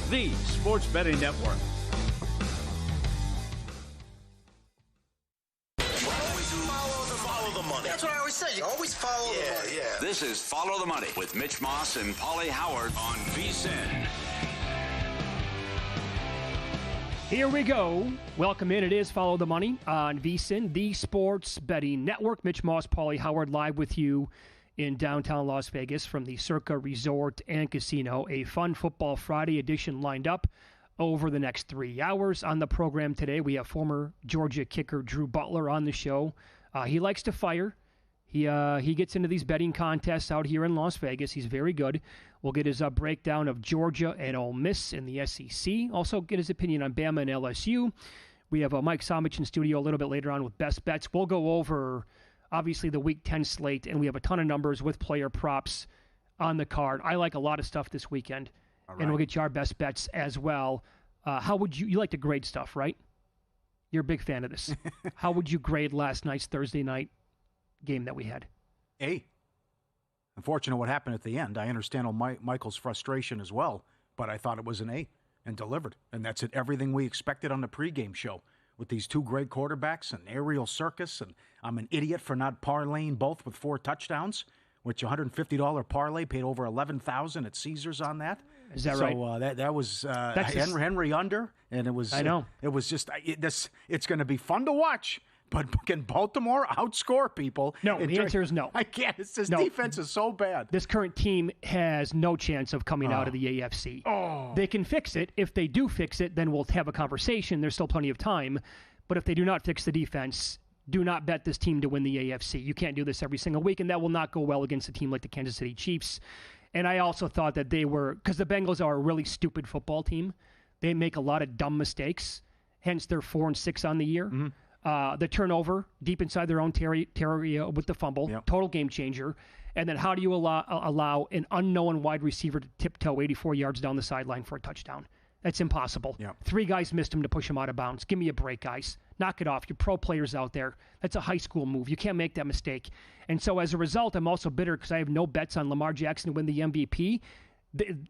the Sports Betting Network. Follow the money. That's what I always say. You always follow the money. Yeah. This is Follow the Money with Mitch Moss and Pauly Howard on VSiN. Here we go. Welcome in. It is Follow the Money on VSiN, the Sports Betting Network. Mitch Moss, Pauly Howard, live with you in downtown Las Vegas from the Circa Resort and Casino. A fun Football Friday edition lined up over the next 3 hours. On the program today, we have former Georgia kicker Drew Butler on the show. He likes to fire. He gets into these betting contests out here in Las Vegas. He's very good. We'll get his breakdown of Georgia and Ole Miss in the SEC. Also get his opinion on Bama and LSU. We have Mike Somich in studio a little bit later on with Best Bets. We'll go over, obviously, the Week 10 slate, and we have a ton of numbers with player props on the card. I like a lot of stuff this weekend, and we'll get you our Best Bets as well. How would you like to grade stuff, right? You're a big fan of this. How would you grade last night's Thursday night game that we had? A. Unfortunate what happened at the end. I understand Michael's frustration as well, but I thought it was an A and delivered. And that's it. Everything we expected on the pregame show with these two great quarterbacks and aerial circus. And I'm an idiot for not parlaying both with 4 touchdowns, which $150 parlay paid over $11,000 at Caesars on that. Is that right? So that was Henry under, and it was. I know. It was just it's going to be fun to watch. But can Baltimore outscore people? No, the answer is no. I can't. This defense is so bad. This current team has no chance of coming out of the AFC. They can fix it. If they do fix it, then we'll have a conversation. There's still plenty of time. But if they do not fix the defense, do not bet this team to win the AFC. You can't do this every single week, and that will not go well against a team like the Kansas City Chiefs. And I also thought that they were, because the Bengals are a really stupid football team. They make a lot of dumb mistakes. Hence, they're 4-6 on the year. Mm-hmm. The turnover deep inside their own territory with the fumble, total game changer. And then how do you allow an unknown wide receiver to tiptoe 84 yards down the sideline for a touchdown? That's impossible. 3 guys missed him to push him out of bounds. Give me a break, guys. Knock it off. You're pro players out there. That's a high school move. You can't make that mistake. And so as a result, I'm also bitter because I have no bets on Lamar Jackson to win the MVP.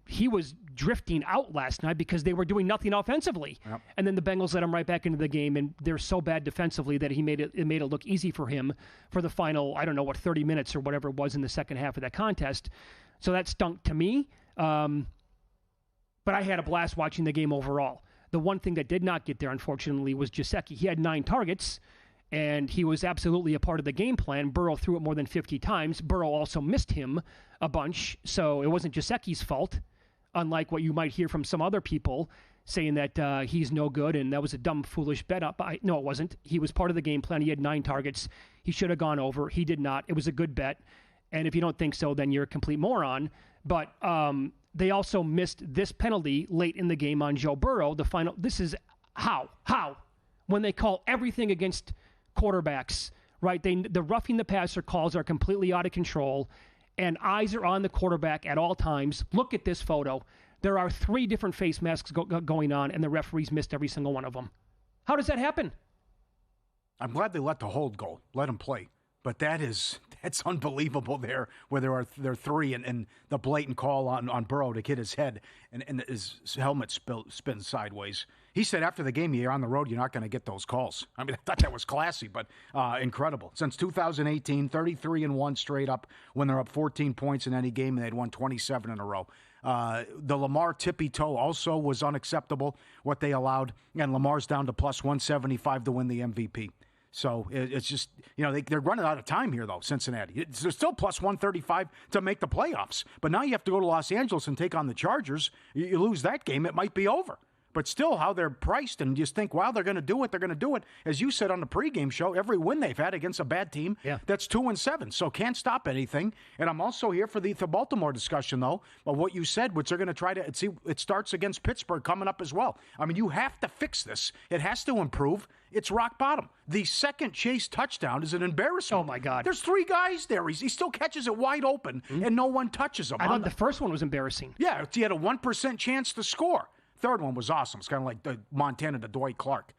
He was drifting out last night because they were doing nothing offensively. And then the Bengals let him right back into the game, and they're so bad defensively that it made it look easy for him for the final, 30 minutes or whatever it was in the second half of that contest. So that stunk to me. But I had a blast watching the game overall. The one thing that did not get there, unfortunately, was Gesicki. He had 9 targets, and he was absolutely a part of the game plan. Burrow threw it more than 50 times. Burrow also missed him a bunch, so it wasn't Gesicki's fault, unlike what you might hear from some other people saying that he's no good and that was a dumb, foolish bet up. No, it wasn't. He was part of the game plan. He had 9 targets. He should have gone over. He did not. It was a good bet. And if you don't think so, then you're a complete moron. But they also missed this penalty late in the game on Joe Burrow. The final. This is how when they call everything against quarterbacks, right? The roughing the passer calls are completely out of control, and eyes are on the quarterback at all times. Look at this photo. There are 3 different face masks going on, and the referees missed every single one of them. How does that happen? I'm glad they let the hold go. Let him play. But that's unbelievable there, where there are 3 and the blatant call on Burrow to hit his head and his helmet spins sideways. He said after the game, you're on the road, you're not going to get those calls. I mean, I thought that was classy, but incredible. Since 2018, 33-1 straight up when they're up 14 points in any game, and they'd won 27 in a row. The Lamar tippy toe also was unacceptable, what they allowed, and Lamar's down to plus 175 to win the MVP. So it's just, they're running out of time here, though, Cincinnati. They're still plus 135 to make the playoffs. But now you have to go to Los Angeles and take on the Chargers. You lose that game, it might be over. But still, how they're priced, and you just think, wow, they're going to do it. They're going to do it. As you said on the pregame show, every win they've had against a bad team, that's 2-7. So can't stop anything. And I'm also here for the Baltimore discussion, though, of what you said, which they're going to try to see. It starts against Pittsburgh coming up as well. I mean, you have to fix this. It has to improve. It's rock bottom. The second Chase touchdown is an embarrassment. Oh, my God. There's 3 guys there. He still catches it wide open, and no one touches him. I thought the first one was embarrassing. Yeah, he had a 1% chance to score. Third one was awesome. It's kind of like the Montana to Dwight Clark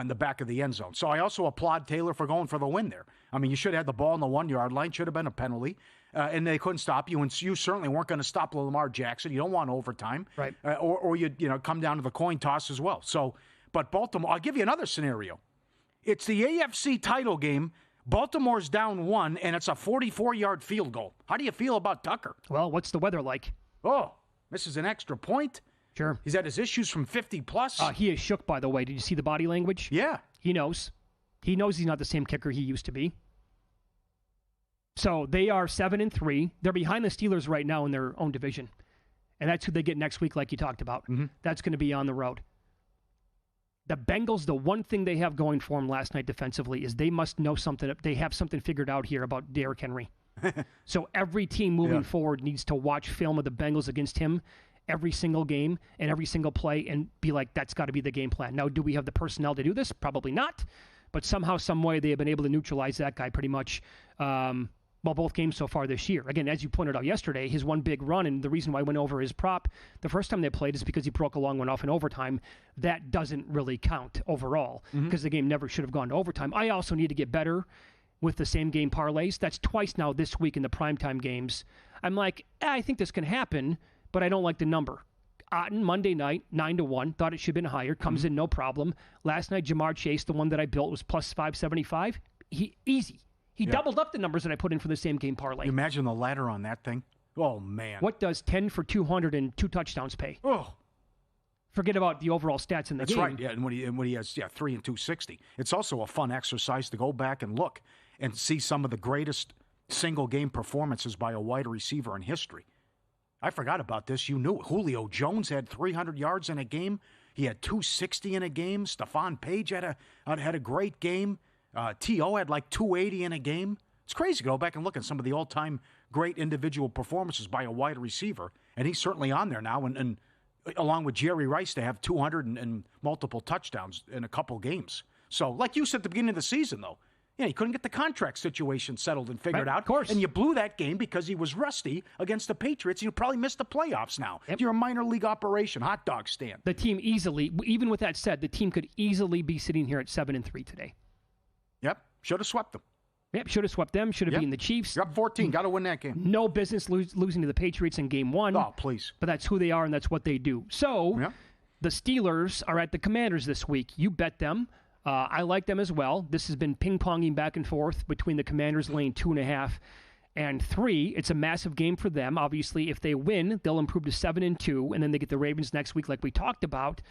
in the back of the end zone. So I also applaud Taylor for going for the win there. I mean, you should have had the ball on the 1-yard line. Should have been a penalty. and they couldn't stop you, and you certainly weren't going to stop Lamar Jackson. You don't want overtime, right? Or you come down to the coin toss as well. So, but Baltimore, I'll give you another scenario. It's the AFC title game. Baltimore's down 1, and it's a 44-yard field goal. How do you feel about Tucker? Well, what's the weather like? Oh, this is an extra point. Sure. He's had his issues from 50-plus. He is shook, by the way. Did you see the body language? Yeah. He knows. He knows he's not the same kicker he used to be. So they are 7-3. They're behind the Steelers right now in their own division. And that's who they get next week, like you talked about. Mm-hmm. That's going to be on the road. The Bengals, the one thing they have going for them last night defensively is they must know something. They have something figured out here about Derrick Henry. So every team moving forward needs to watch film of the Bengals against him every single game and every single play and be like, that's got to be the game plan. Now, do we have the personnel to do this? Probably not. But somehow, some way, they have been able to neutralize that guy pretty much. Both games so far this year. Again, as you pointed out yesterday, his one big run, and the reason why I went over his prop the first time they played is because he broke a long one off in overtime. That doesn't really count overall because the game never should have gone to overtime. I also need to get better with the same game parlays. That's twice now this week in the primetime games. I'm like, I think this can happen, but I don't like the number. Otten, Monday night, 9-1. Thought it should have been higher. Comes in no problem. Last night, Jamar Chase, the one that I built, was plus 575. Easy. He doubled up the numbers that I put in for the same game parlay. You imagine the ladder on that thing? Oh, man. What does 10 for 200 and 2 touchdowns pay? Oh. Forget about the overall stats in the game. That's right. Yeah, and when he has 3 and 260. It's also a fun exercise to go back and look and see some of the greatest single-game performances by a wide receiver in history. I forgot about this. You knew it. Julio Jones had 300 yards in a game. He had 260 in a game. Stephon Page had a great game. T.O. had like 280 in a game. It's crazy to go back and look at some of the all-time great individual performances by a wide receiver, and he's certainly on there now, and along with Jerry Rice, they have 200 and multiple touchdowns in a couple games. So, like you said at the beginning of the season, though, he couldn't get the contract situation settled and figured out. Of course. And you blew that game because he was rusty against the Patriots. You probably missed the playoffs now. Yep. You're a minor league operation, hot dog stand. The team easily, even with that said, the team could easily be sitting here at 7-3 today. Yep, should have swept them. Yep, should have swept them. Should have beaten the Chiefs. You're up 14. Got to win that game. No business losing to the Patriots in game 1. Oh, please. But that's who they are, and that's what they do. So, the Steelers are at the Commanders this week. You bet them. I like them as well. This has been ping-ponging back and forth between the Commanders laying 2.5 and 3. It's a massive game for them. Obviously, if they win, they'll improve to 7-2, and then they get the Ravens next week like we talked about.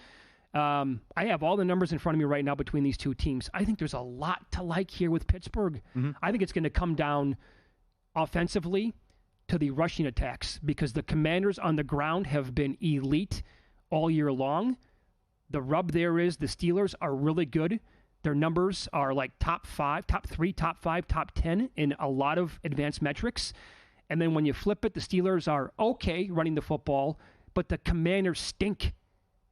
I have all the numbers in front of me right now between these two teams. I think there's a lot to like here with Pittsburgh. I think it's going to come down offensively to the rushing attacks because the Commanders on the ground have been elite all year long. The rub there is the Steelers are really good. Their numbers are like top 5, top 3, top 5, top 10 in a lot of advanced metrics. And then when you flip it, the Steelers are okay running the football, but the Commanders stink.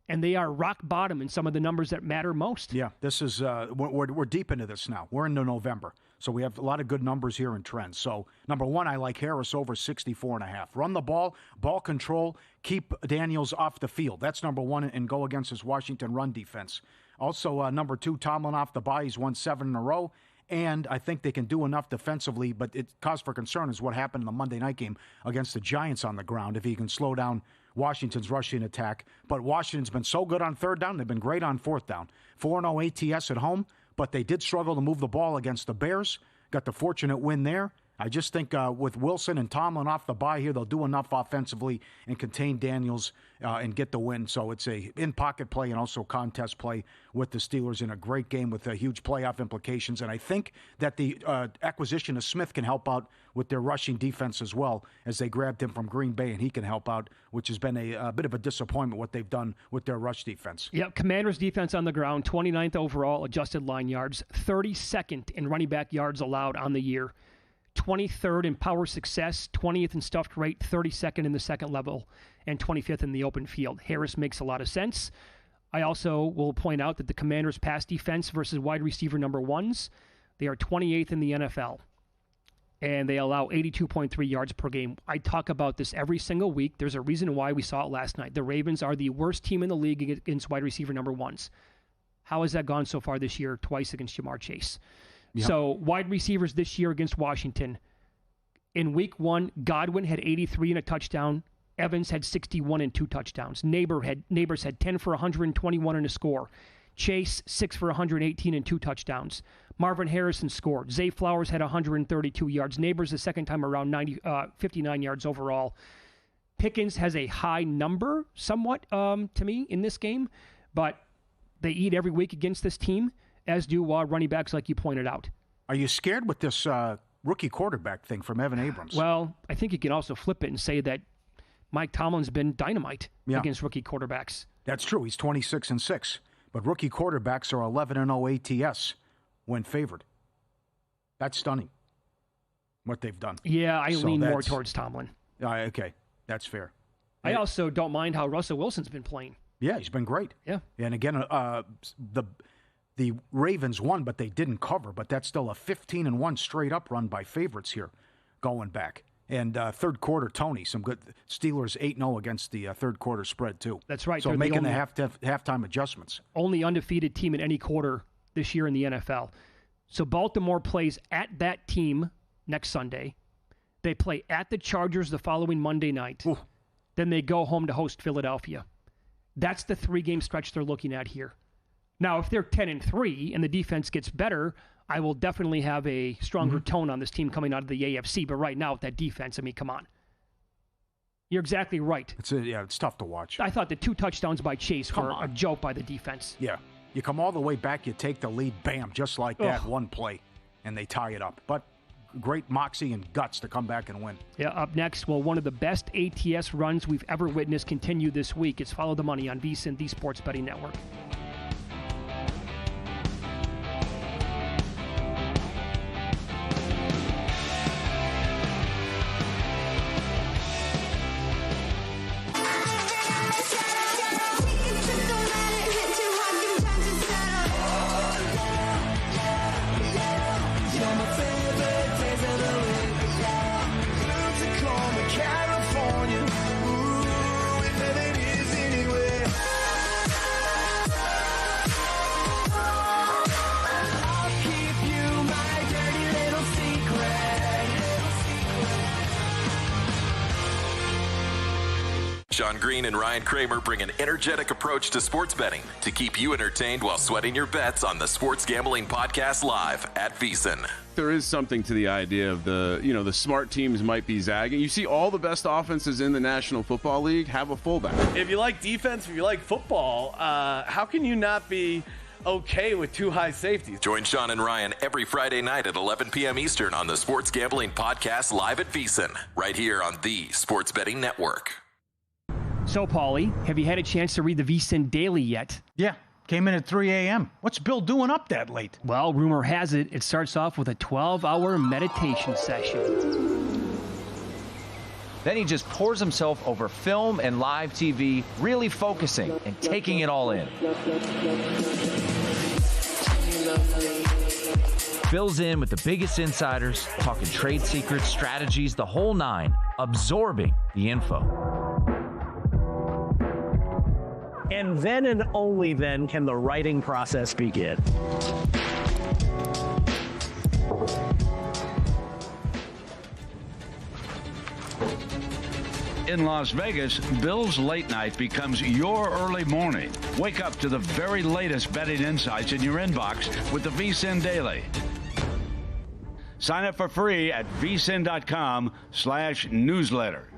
And they are rock bottom in some of the numbers that matter most. Yeah, this is we're deep into this now. We're into November, so we have a lot of good numbers here and trends. So, number one, I like Harris over 64.5. Run the ball control, keep Daniels off the field. That's number one, and go against his Washington run defense. Also, number two, Tomlin off the bye. He's won 7 in a row. And I think they can do enough defensively, but it cause for concern is what happened in the Monday night game against the Giants on the ground, if he can slow down Washington's rushing attack. But Washington's been so good on third down. They've been great on fourth down. 4-0 ATS at home, but they did struggle to move the ball against the Bears. Got the fortunate win there. I just think with Wilson and Tomlin off the bye here, they'll do enough offensively and contain Daniels and get the win. So it's a in-pocket play and also contest play with the Steelers in a great game with huge playoff implications. And I think that the acquisition of Smith can help out with their rushing defense as well, as they grabbed him from Green Bay, and he can help out, which has been a bit of a disappointment what they've done with their rush defense. Yeah, Commanders defense on the ground, 29th overall adjusted line yards, 32nd in running back yards allowed on the year. 23rd in power success, 20th in stuffed rate, 32nd in the second level, and 25th in the open field. Harris makes a lot of sense. I also will point out that the Commanders' pass defense versus wide receiver number ones, they are 28th in the NFL, and they allow 82.3 yards per game. I talk about this every single week. There's a reason why we saw it last night. The Ravens are the worst team in the league against wide receiver number ones. How has that gone so far this year? Twice against Jamar Chase. Yep. So wide receivers this year against Washington, In week 1, Godwin had 83 and a touchdown. Evans had 61 and 2 touchdowns. Neighbors had 10 for 121 and a score. Chase, 6 for 118 and 2 touchdowns. Marvin Harrison scored. Zay Flowers had 132 yards. Neighbors the second time around 59 yards overall. Pickens has a high number somewhat to me in this game, but they eat every week against this team, as do running backs like you pointed out. Are you scared with this rookie quarterback thing from Evan Abrams? Well, I think you can also flip it and say that Mike Tomlin's been dynamite against rookie quarterbacks. That's true. He's 26-6. But rookie quarterbacks are 11-0 ATS when favored. That's stunning, what they've done. Yeah, I lean more towards Tomlin. Okay, that's fair. I also don't mind how Russell Wilson's been playing. Yeah, he's been great. Yeah. And again, the Ravens won, but they didn't cover. But that's still a 15-1 straight-up run by favorites here going back. And third quarter, Tony, some good Steelers 8-0 against the third quarter spread, too. That's right. So they're making the halftime adjustments. Only undefeated team in any quarter this year in the NFL. So Baltimore plays at that team next Sunday. They play at the Chargers the following Monday night. Ooh. Then they go home to host Philadelphia. That's the 3-game stretch they're looking at here. Now, if they're 10-3 and the defense gets better, I will definitely have a stronger tone on this team coming out of the AFC. But right now, with that defense, I mean, come on. You're exactly right. It's tough to watch. I thought the 2 touchdowns by Chase were a joke by the defense. Yeah. You come all the way back, you take the lead, bam, just like that, one play, and they tie it up. But great moxie and guts to come back and win. Yeah, up next, one of the best ATS runs we've ever witnessed continue this week. It's Follow the Money on VSiN, the Sports Betting Network. John Green and Ryan Kramer bring an energetic approach to sports betting to keep you entertained while sweating your bets on the Sports Gambling Podcast live at VSiN. There is something to the idea of the smart teams might be zagging. You see all the best offenses in the National Football League have a fullback. If you like defense, if you like football, how can you not be okay with 2 high safeties? Join Sean and Ryan every Friday night at 11 p.m. Eastern on the Sports Gambling Podcast live at VSiN, right here on the Sports Betting Network. So, Pauly, have you had a chance to read the VSiN Daily yet? Yeah, came in at 3 a.m. What's Bill doing up that late? Well, rumor has it starts off with a 12-hour meditation session. Then he just pours himself over film and live TV, really focusing and taking it all in. Bill's in with the biggest insiders, talking trade secrets, strategies, the whole nine, absorbing the info. And then and only then can the writing process begin. In Las Vegas, Bill's Late Night becomes your early morning. Wake up to the very latest betting insights in your inbox with the VSiN Daily. Sign up for free at vsin.com/newsletter.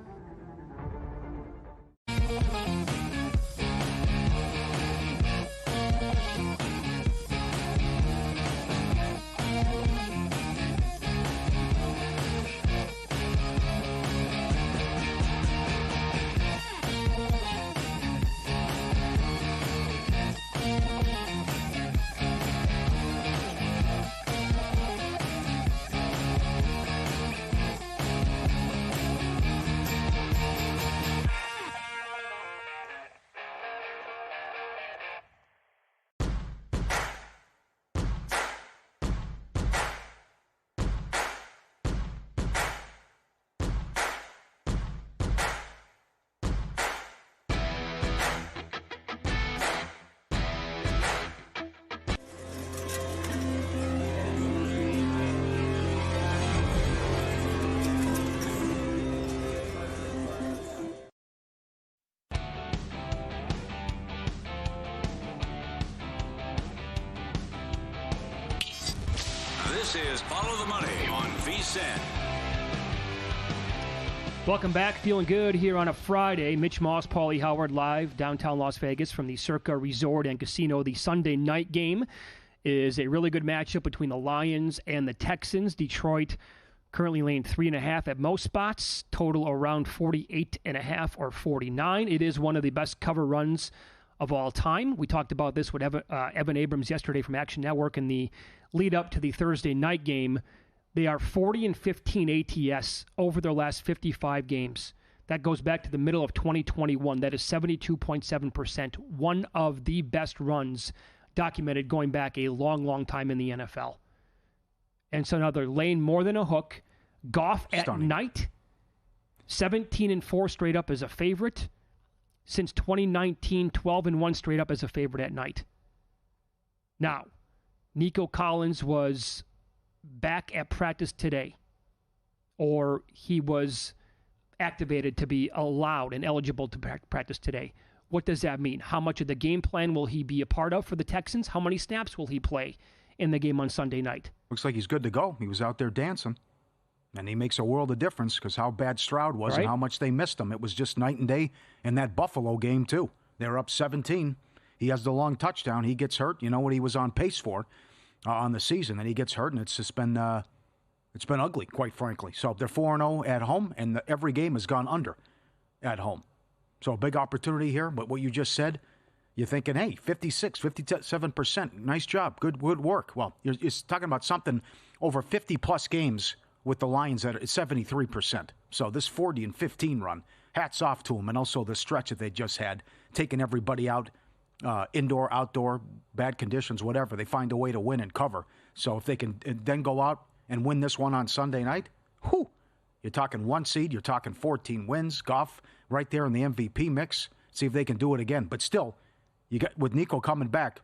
This is Follow the Money on VSiN. Welcome back. Feeling good here on a Friday. Mitch Moss, Pauly Howard live downtown Las Vegas from the Circa Resort and Casino. The Sunday night game is a really good matchup between the Lions and the Texans. Detroit currently laying 3.5 at most spots, total around 48.5 or 49. It is one of the best cover runs of all time. We talked about this with Evan Abrams yesterday from Action Network in the lead up to the Thursday night game. They are 40-15 ATS over their last 55 games. That goes back to the middle of 2021. That is 72.7%. One of the best runs documented going back a long, long time in the NFL. And so now they're laying more than a hook. Goff at night, 17-4 straight up as a favorite. Since 2019, 12-1 straight up as a favorite at night. Now, Nico Collins was back at practice today, or he was activated to be allowed and eligible to practice today. What does that mean? How much of the game plan will he be a part of for the Texans? How many snaps will he play in the game on Sunday night? Looks like he's good to go. He was out there dancing. And he makes a world of difference because how bad Stroud was and how much they missed him. It was just night and day in that Buffalo game, too. They were up 17. He has the long touchdown. He gets hurt. You know what he was on pace for on the season. And he gets hurt, and it's just been ugly, quite frankly. So they're 4-0 at home, and every game has gone under at home. So a big opportunity here. But what you just said, you're thinking, hey, 56, 57%. Nice job. Good work. Well, you're talking about something over 50-plus games with the Lions at 73%. So this 40-15 run, hats off to them. And also the stretch that they just had, taking everybody out, indoor, outdoor, bad conditions, whatever. They find a way to win and cover. So if they can then go out and win this one on Sunday night, whew, you're talking 1 seed, you're talking 14 wins. Goff right there in the MVP mix. See if they can do it again. But still, you got with Nico coming back,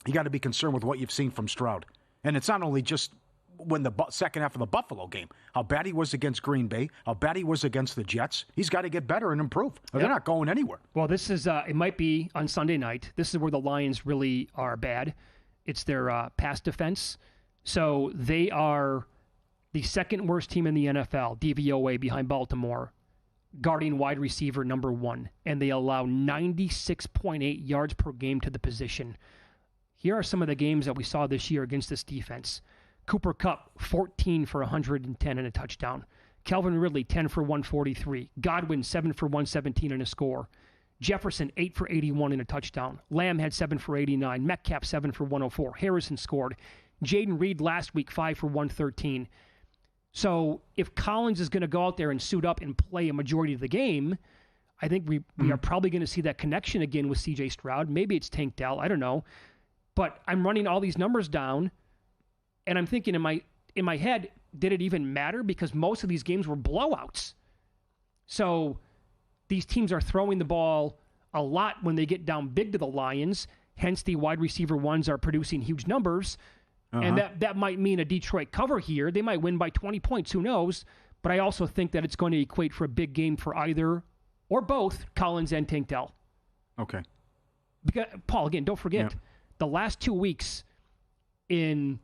you got to be concerned with what you've seen from Stroud. And it's not only just when the second half of the Buffalo game, how bad he was against Green Bay, how bad he was against the Jets. He's got to get better and improve. They're not going anywhere. Well, this is, it might be on Sunday night. This is where the Lions really are bad. It's their pass defense. So they are the second worst team in the NFL, DVOA, behind Baltimore, guarding wide receiver number 1. And they allow 96.8 yards per game to the position. Here are some of the games that we saw this year against this defense. Cooper Kupp, 14 for 110 and a touchdown. Calvin Ridley, 10 for 143. Godwin, 7 for 117 and a score. Jefferson, 8 for 81 and a touchdown. Lamb had 7 for 89. Metcalf, 7 for 104. Harrison scored. Jaden Reed last week, 5 for 113. So if Collins is going to go out there and suit up and play a majority of the game, I think we are probably going to see that connection again with C.J. Stroud. Maybe it's Tank Dell. I don't know. But I'm running all these numbers down, and I'm thinking in my head, did it even matter? Because most of these games were blowouts. So these teams are throwing the ball a lot when they get down big to the Lions. Hence, the wide receiver ones are producing huge numbers. And that might mean a Detroit cover here. They might win by 20 points. Who knows? But I also think that it's going to equate for a big game for either or both Collins and Tank Dell. Okay. Because, Paul, again, don't forget, the last 2 weeks in...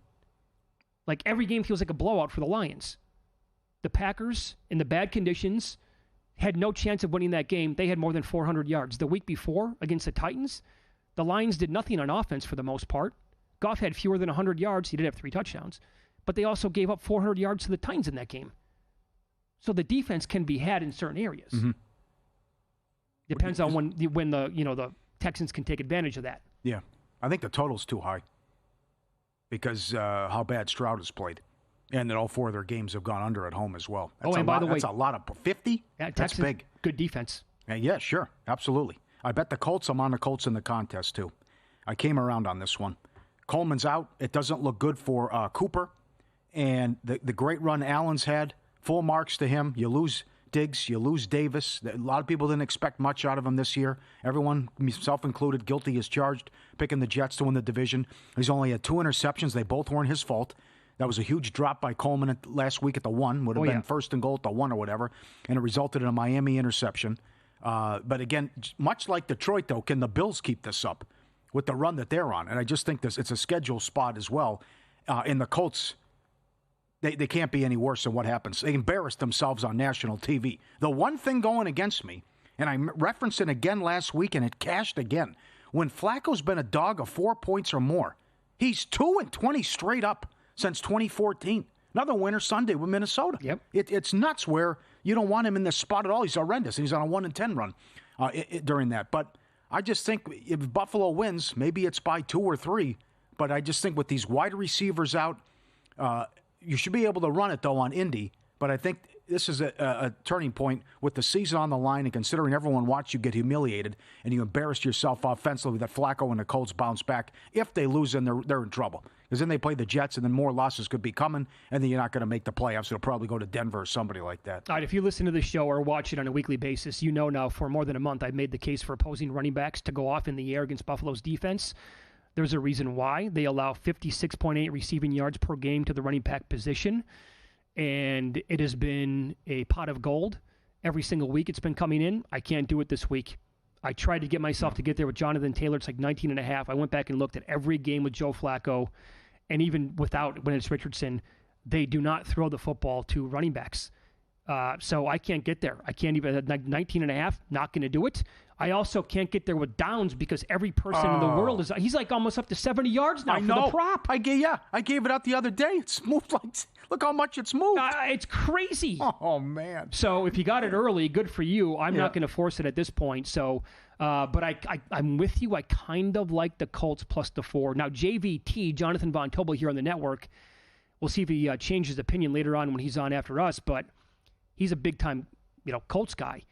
like every game feels like a blowout for the Lions. The Packers, in the bad conditions, had no chance of winning that game. They had more than 400 yards. The week before, against the Titans, the Lions did nothing on offense for the most part. Goff had fewer than 100 yards. He did have 3 touchdowns. But they also gave up 400 yards to the Titans in that game. So the defense can be had in certain areas. Mm-hmm. Depends on when the Texans can take advantage of that. Yeah. I think the total's too high. Because how bad Stroud has played. And that all 4 of their games have gone under at home as well. That's by the way, that's a lot of 50? Yeah, that's big. Good defense. Yeah, sure. Absolutely. I bet the Colts, I'm on the Colts in the contest too. I came around on this one. Coleman's out. It doesn't look good for Cooper. And the great run Allen's had, full marks to him. You lose Diggs, you lose Davis. A lot of people didn't expect much out of him this year. Everyone, myself included, guilty as charged, picking the Jets to win the division. He's only had 2 interceptions. They both weren't his fault. That was a huge drop by Coleman last week at the 1. Would have been first and goal at the 1 or whatever. And it resulted in a Miami interception. But again, much like Detroit, though, can the Bills keep this up with the run that they're on? And I just think it's a schedule spot as well. In the Colts, They can't be any worse than what happens. They embarrassed themselves on national TV. The one thing going against me, and I referenced it again last week, and it cashed again. When Flacco's been a dog of 4 points or more, he's 2-20 straight up since 2014. Another winner Sunday with Minnesota. Yep. It's nuts where you don't want him in this spot at all. He's horrendous, and he's on a 1-10 run during that. But I just think if Buffalo wins, maybe it's by 2 or 3. But I just think with these wide receivers out, you should be able to run it, though, on Indy. But I think this is a turning point with the season on the line and considering everyone watched you get humiliated and you embarrassed yourself offensively that Flacco and the Colts bounce back. If they lose, then they're in trouble. Because then they play the Jets, and then more losses could be coming, and then you're not going to make the playoffs. It'll probably go to Denver or somebody like that. All right, if you listen to the show or watch it on a weekly basis, you know now for more than a month I've made the case for opposing running backs to go off in the air against Buffalo's defense. There's a reason why. They allow 56.8 receiving yards per game to the running back position, and it has been a pot of gold every single week it's been coming in. I can't do it this week. I tried to get myself to get there with Jonathan Taylor. It's like 19.5. I went back and looked at every game with Joe Flacco, and even without, when it's Richardson, they do not throw the football to running backs. So I can't get there. I can't even, 19.5, not going to do it. I also can't get there with Downs because every person in the world he's like almost up to 70 yards now for the prop. I gave it out the other day. It's moved look how much it's moved. It's crazy. Oh, man. So if you got it early, good for you. I'm not going to force it at this point. So, but I'm with you. I kind of like the Colts plus the 4. Now, JVT, Jonathan Von Tobel here on the network, we'll see if he changes his opinion later on when he's on after us, but he's a big-time, Colts guy.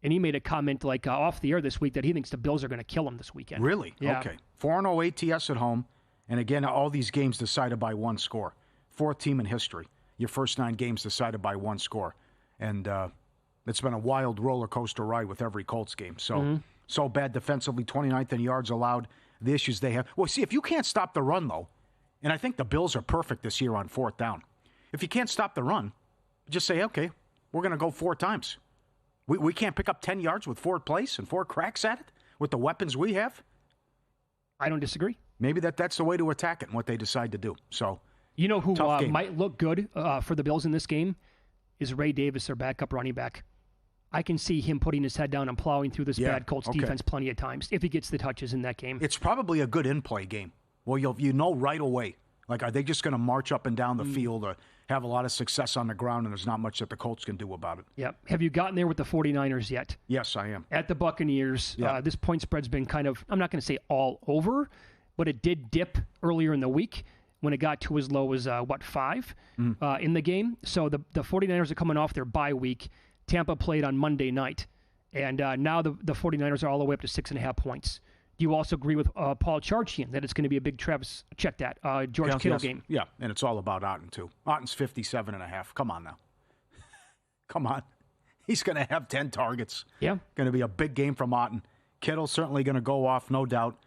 And he made a comment like off the air this week that he thinks the Bills are going to kill him this weekend. Really? Yeah. Okay. 4-0 ATS at home. And again, all these games decided by one score. 4th team in history. Your first 9 games decided by one score. And it's been a wild roller coaster ride with every Colts game. So, so bad defensively, 29th in yards allowed, the issues they have. Well, see, if you can't stop the run, though, and I think the Bills are perfect this year on 4th down. If you can't stop the run, just say, okay, we're going to go 4 times. We can't pick up 10 yards with 4 plays and 4 cracks at it with the weapons we have? I don't disagree. Maybe that's the way to attack it and what they decide to do. So, you know who might look good for the Bills in this game is Ray Davis, their backup running back. I can see him putting his head down and plowing through this bad Colts defense plenty of times if he gets the touches in that game. It's probably a good in-play game. Well, you know right away. Like, are they just going to march up and down the field or have a lot of success on the ground, and there's not much that the Colts can do about it? Yep. Have you gotten there with the 49ers yet? Yes, I am. At the Buccaneers, this point spread's been kind of, I'm not going to say all over, but it did dip earlier in the week when it got to as low as, 5 in the game. So the 49ers are coming off their bye week. Tampa played on Monday night, and now the 49ers are all the way up to 6.5 points. Do you also agree with Paul Charchian that it's going to be a big Travis, check that, George Kittle game? Yeah, and it's all about Otten, too. Otten's 57.5. Come on now. Come on. He's going to have 10 targets. Yeah. Going to be a big game from Otten. Kittle's certainly going to go off, no doubt.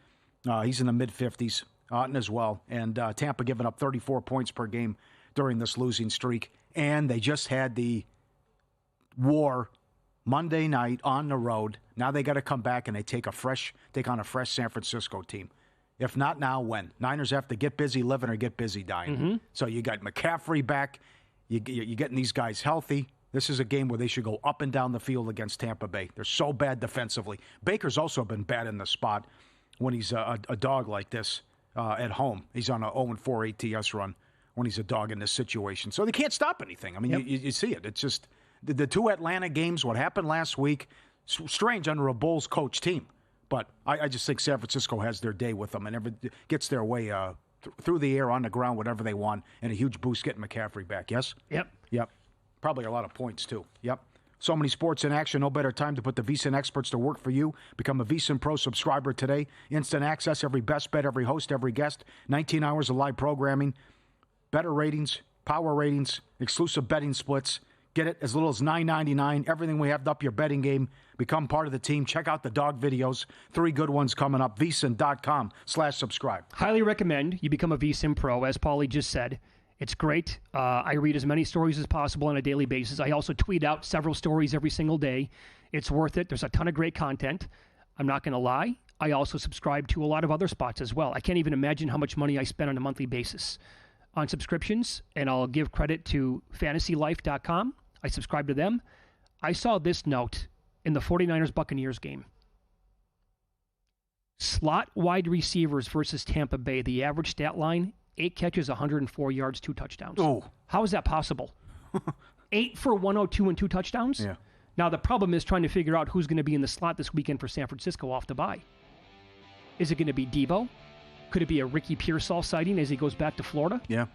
He's in the mid-50s. Otten as well. And Tampa giving up 34 points per game during this losing streak. And they just had the war Monday night on the road. Now they got to come back and they take on a fresh San Francisco team. If not now, when? Niners have to get busy living or get busy dying. So you got McCaffrey back. You're getting these guys healthy. This is a game where they should go up and down the field against Tampa Bay. They're so bad defensively. Baker's also been bad in the spot when he's a dog like this at home. He's on an 0-4 ATS run when he's a dog in this situation. So they can't stop anything. I mean, you see it. It's just the 2 Atlanta games, what happened last week, strange under a Bulls coach team. But I just think San Francisco has their day with them and gets their way through the air, on the ground, whatever they want, and a huge boost getting McCaffrey back, yes? Yep. Probably a lot of points, too. Yep. So many sports in action. No better time to put the VSiN experts to work for you. Become a VSiN Pro subscriber today. Instant access, every best bet, every host, every guest. 19 hours of live programming. Better ratings, power ratings, exclusive betting splits. Get it as little as $9.99. Everything we have to up your betting game. Become part of the team. Check out the dog videos. 3 good ones coming up. VSiN.com/subscribe. Highly recommend you become a VSiN Pro, as Pauly just said. It's great. I read as many stories as possible on a daily basis. I also tweet out several stories every single day. It's worth it. There's a ton of great content. I'm not going to lie. I also subscribe to a lot of other spots as well. I can't even imagine how much money I spend on a monthly basis on subscriptions, and I'll give credit to fantasylife.com. I subscribe to them. I saw this note in the 49ers-Buccaneers game. Slot wide receivers versus Tampa Bay. The average stat line, 8 catches, 104 yards, 2 touchdowns. Oh. How is that possible? 8 for 102 and 2 touchdowns? Yeah. Now, the problem is trying to figure out who's going to be in the slot this weekend for San Francisco off the bye. Is it going to be Debo? Could it be a Ricky Pearsall sighting as he goes back to Florida? Yeah.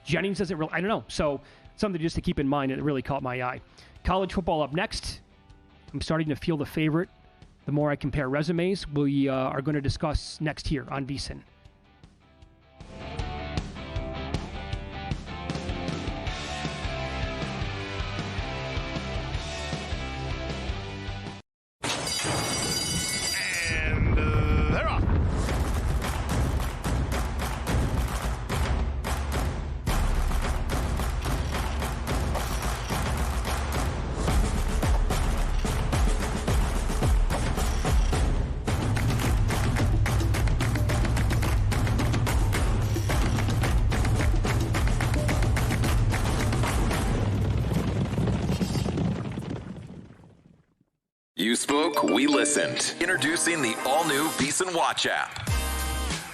Jennings doesn't really, I don't know. So something just to keep in mind, it really caught my eye. College football up next. I'm starting to feel the favorite. The more I compare resumes, we are going to discuss next here on VSiN. They're off. You spoke, we listened. Introducing the all-new VSiN Watch app.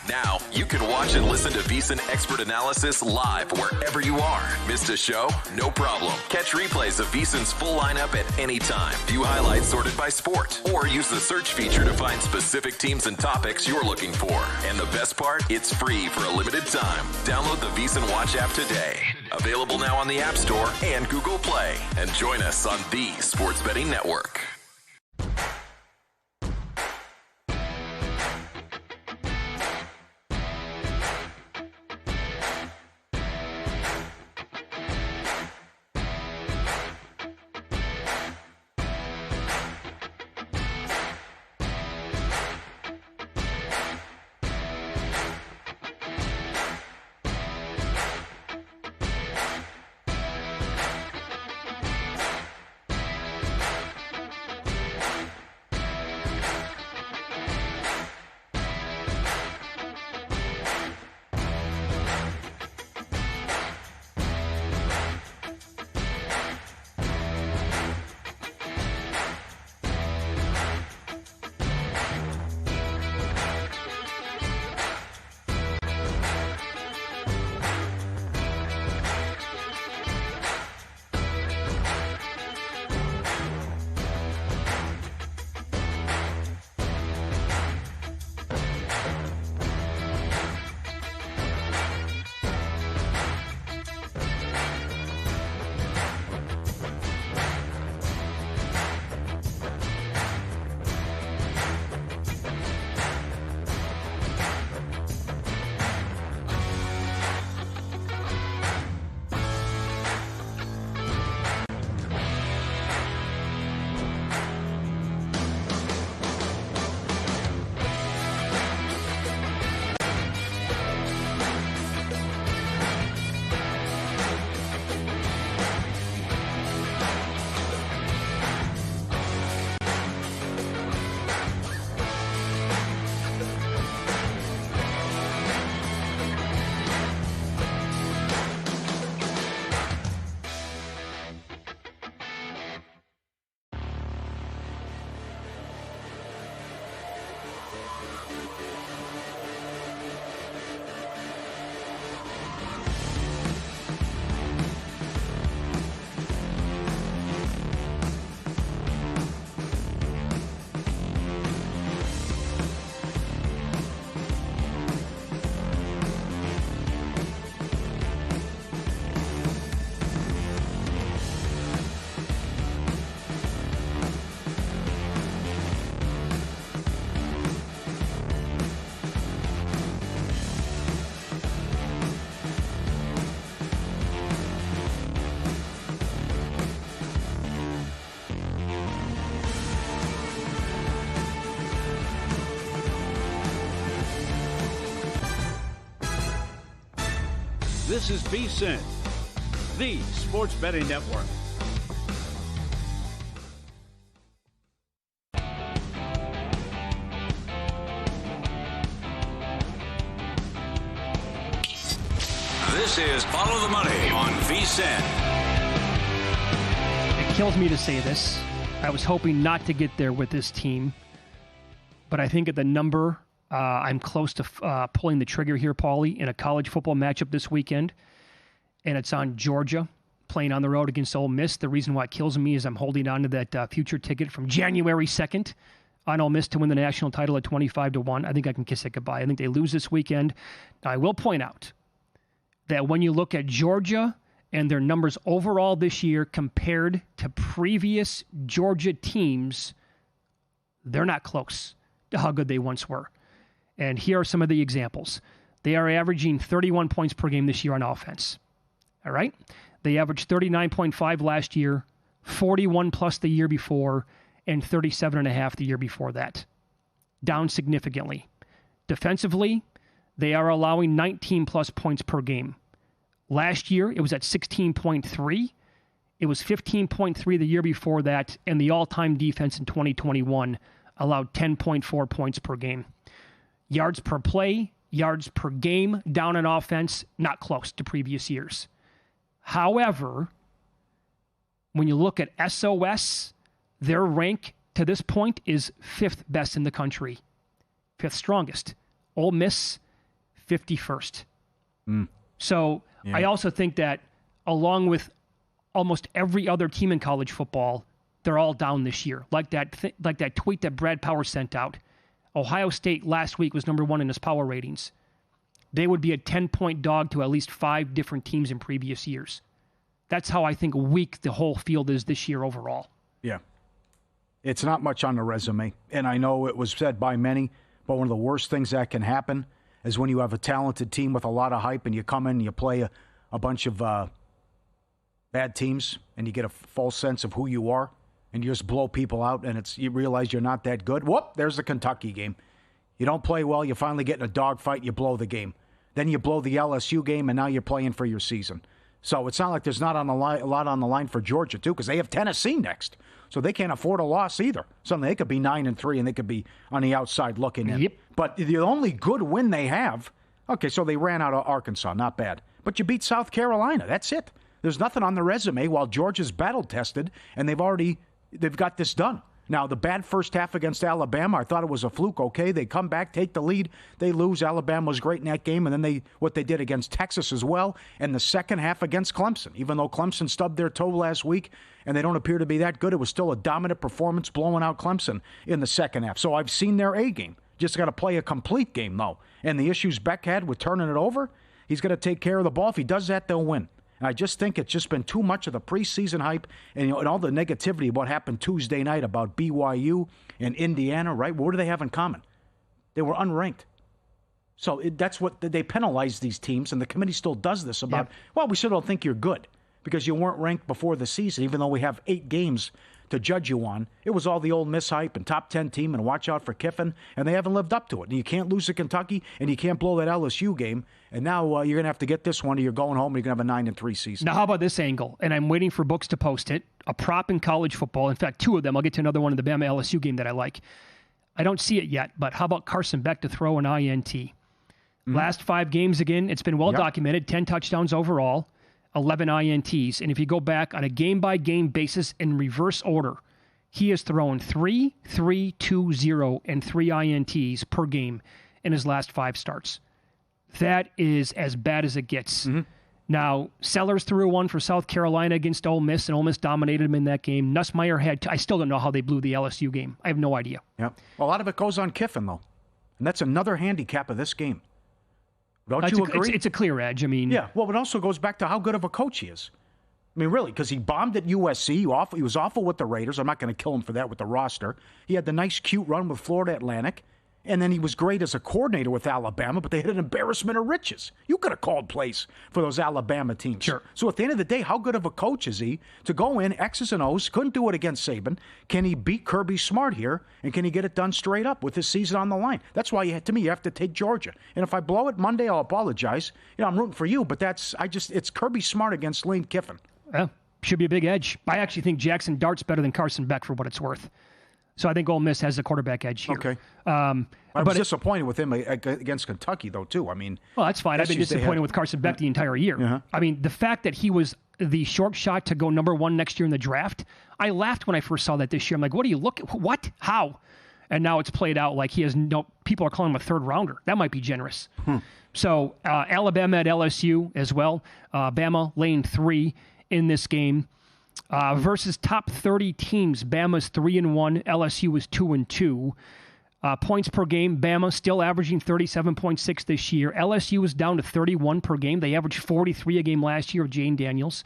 Now, you can watch and listen to VSiN expert analysis live wherever you are. Missed a show? No problem. Catch replays of VSiN's full lineup at any time. View highlights sorted by sport. Or use the search feature to find specific teams and topics you're looking for. And the best part? It's free for a limited time. Download the VSiN Watch app today. Available now on the App Store and Google Play. And join us on the Sports Betting Network. This is VSiN, the Sports Betting Network. This is Follow the Money on VSiN. It kills me to say this. I was hoping not to get there with this team, but I think at the number, I'm close to pulling the trigger here, Pauly, in a college football matchup this weekend, and it's on Georgia playing on the road against Ole Miss. The reason why it kills me is I'm holding on to that future ticket from January 2nd on Ole Miss to win the national title at 25-1. I think I can kiss it goodbye. I think they lose this weekend. Now, I will point out that when you look at Georgia and their numbers overall this year compared to previous Georgia teams, they're not close to how good they once were. And here are some of the examples. They are averaging 31 points per game this year on offense. All right? They averaged 39.5 last year, 41 plus the year before, and 37.5 the year before that. Down significantly. Defensively, they are allowing 19 plus points per game. Last year, it was at 16.3. It was 15.3 the year before that, and the all-time defense in 2021 allowed 10.4 points per game. Yards per play, yards per game, down in offense, not close to previous years. However, when you look at SOS, their rank to this point is 5th best in the country. 5th strongest. Ole Miss, 51st. So yeah. I also think that along with almost every other team in college football, they're all down this year. Like that tweet that Brad Power sent out. Ohio State last week was number 1 in his power ratings. They would be a 10-point dog to at least 5 different teams in previous years. That's how I think weak the whole field is this year overall. Yeah. It's not much on the resume. And I know it was said by many, but one of the worst things that can happen is when you have a talented team with a lot of hype and you come in and you play a bunch of bad teams and you get a false sense of who you are and you just blow people out and you realize you're not that good. Whoop, there's the Kentucky game. You don't play well, you finally get in a dogfight, you blow the game. Then you blow the LSU game and now you're playing for your season. So it's not like there's not a lot on the line for Georgia, too, because they have Tennessee next. So they can't afford a loss either. Suddenly they could be 9-3 and they could be on the outside looking in. Yep. But the only good win they have, okay, so they ran out of Arkansas, not bad. But you beat South Carolina. That's it. There's nothing on the resume while Georgia's battle-tested, and they've got this done. Now, the bad first half against Alabama, I thought it was a fluke. Okay, they come back, take the lead, they lose. Alabama was great in that game, and then what they did against Texas as well, and the second half against Clemson. Even though Clemson stubbed their toe last week, and they don't appear to be that good, it was still a dominant performance blowing out Clemson in the second half. So I've seen their A game. Just got to play a complete game, though. And the issues Beck had with turning it over, he's got to take care of the ball. If he does that, they'll win. I just think it's just been too much of the preseason hype and all the negativity about what happened Tuesday night about BYU and Indiana, right? What do they have in common? They were unranked. So that's what they penalize these teams, and the committee still does this about, well, we still don't think you're good because you weren't ranked before the season, even though we have 8 games to judge you on. It was all the Ole Miss hype and top 10 team and watch out for Kiffin, and they haven't lived up to it. And you can't lose to Kentucky, and you can't blow that LSU game. And now you're going to have to get this one, or you're going home, and you're going to have a 9-3 season. Now, how about this angle? And I'm waiting for books to post it. A prop in college football. In fact, 2 of them. I'll get to another one in the Bama LSU game that I like. I don't see it yet, but how about Carson Beck to throw an INT? Last 5 games, again, it's been well documented. 10 touchdowns overall, 11 INTs. And if you go back on a game-by-game basis in reverse order, he has thrown 3, 3, 2, 0, and 3 INTs per game in his last 5 starts. That is as bad as it gets. Now, Sellers threw one for South Carolina against Ole Miss, and Ole Miss dominated him in that game. Nussmeier had I still don't know how they blew the LSU game. I have no idea. Yeah, a lot of it goes on Kiffin, though. And that's another handicap of this game. Don't you agree? It's a clear edge. I mean, yeah, well, it also goes back to how good of a coach he is. I mean, really, because he bombed at USC. He was awful with the Raiders. I'm not going to kill him for that with the roster. He had the nice, cute run with Florida Atlantic. And then he was great as a coordinator with Alabama, but they had an embarrassment of riches. You could have called plays for those Alabama teams. Sure. So at the end of the day, how good of a coach is he to go in, X's and O's, couldn't do it against Saban. Can he beat Kirby Smart here, and can he get it done straight up with his season on the line? That's why, you have to take Georgia. And if I blow it Monday, I'll apologize. I'm rooting for you, but it's Kirby Smart against Lane Kiffin. Should be a big edge. I actually think Jackson Dart's better than Carson Beck for what it's worth. So I think Ole Miss has the quarterback edge here. Okay. I was disappointed with him against Kentucky, though, too. I mean, well, that's fine. I've been disappointed with Carson Beck the entire year. Uh-huh. I mean, the fact that he was the short shot to go number 1 next year in the draft, I laughed when I first saw that this year. I'm like, what do you look at? What? How? And now it's played out like he has no – people are calling him a third rounder. That might be generous. So Alabama at LSU as well. Bama laying 3 in this game. Versus top 30 teams, Bama's 3-1, LSU was 2-2. Points per game, Bama still averaging 37.6 this year. LSU is down to 31 per game. They averaged 43 a game last year with Jane Daniels.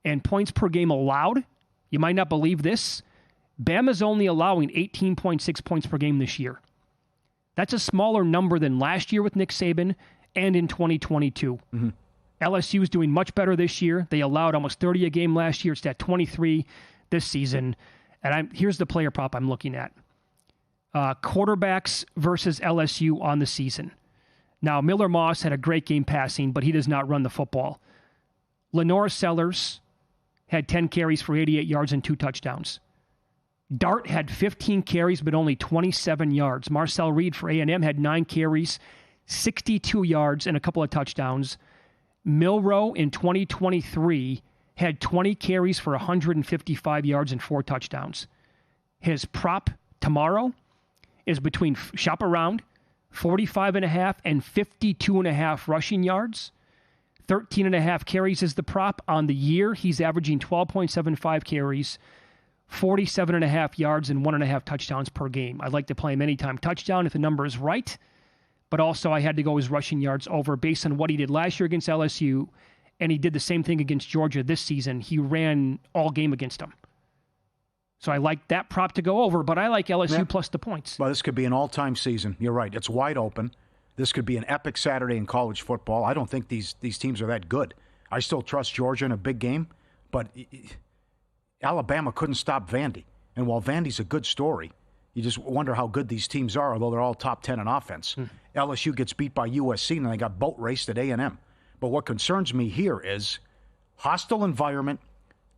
And points per game allowed, you might not believe this, Bama's only allowing 18.6 points per game this year. That's a smaller number than last year with Nick Saban and in 2022. Mm-hmm. LSU is doing much better this year. They allowed almost 30 a game last year. It's at 23 this season. And here's the player prop I'm looking at. Quarterbacks versus LSU on the season. Now, Miller Moss had a great game passing, but he does not run the football. Lenore Sellers had 10 carries for 88 yards and 2 touchdowns. Dart had 15 carries, but only 27 yards. Marcel Reed for A&M had 9 carries, 62 yards, and a couple of touchdowns. Milroe in 2023 had 20 carries for 155 yards and 4 touchdowns. His prop tomorrow is between shop around 45.5 and 52.5 rushing yards. 13.5 carries is the prop. On the year, he's averaging 12.75 carries, 47.5 yards, and 1.5 touchdowns per game. I'd like to play him anytime touchdown if the number is right. But also I had to go his rushing yards over based on what he did last year against LSU, and he did the same thing against Georgia this season. He ran all game against them. So I like that prop to go over, but I like LSU plus the points. Well, this could be an all-time season. You're right. It's wide open. This could be an epic Saturday in college football. I don't think these teams are that good. I still trust Georgia in a big game, but Alabama couldn't stop Vandy. And while Vandy's a good story, you just wonder how good these teams are, although they're all top 10 in offense. LSU gets beat by USC, and they got boat raced at A&M. But what concerns me here is hostile environment,